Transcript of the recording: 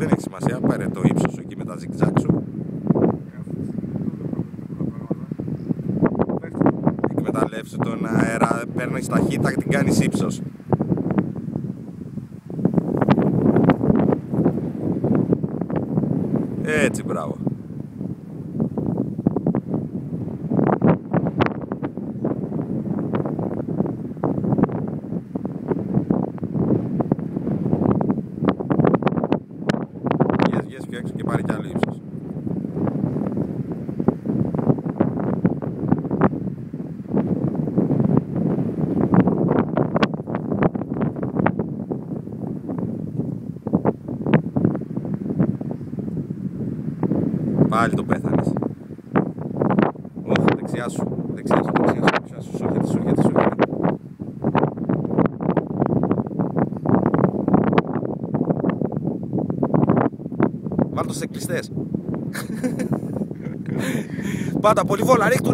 Δεν έχει σημασία, πάρε το ύψος σου εκεί με τα zigzag σου. Εκμεταλλεύσου τον αέρα, παίρνεις ταχύτητα και την κάνεις ύψος. Έτσι, μπράβο. Βγες πιο έξω και πάρει κι άλλο ύψος. Πάλι το πέθανες. Όχι, δεξιά σου. Δεξιά σου. Σου έρχεται. Βάλ' το σε κλειστές. Πάτα πολύ βόλα, ρίχτου.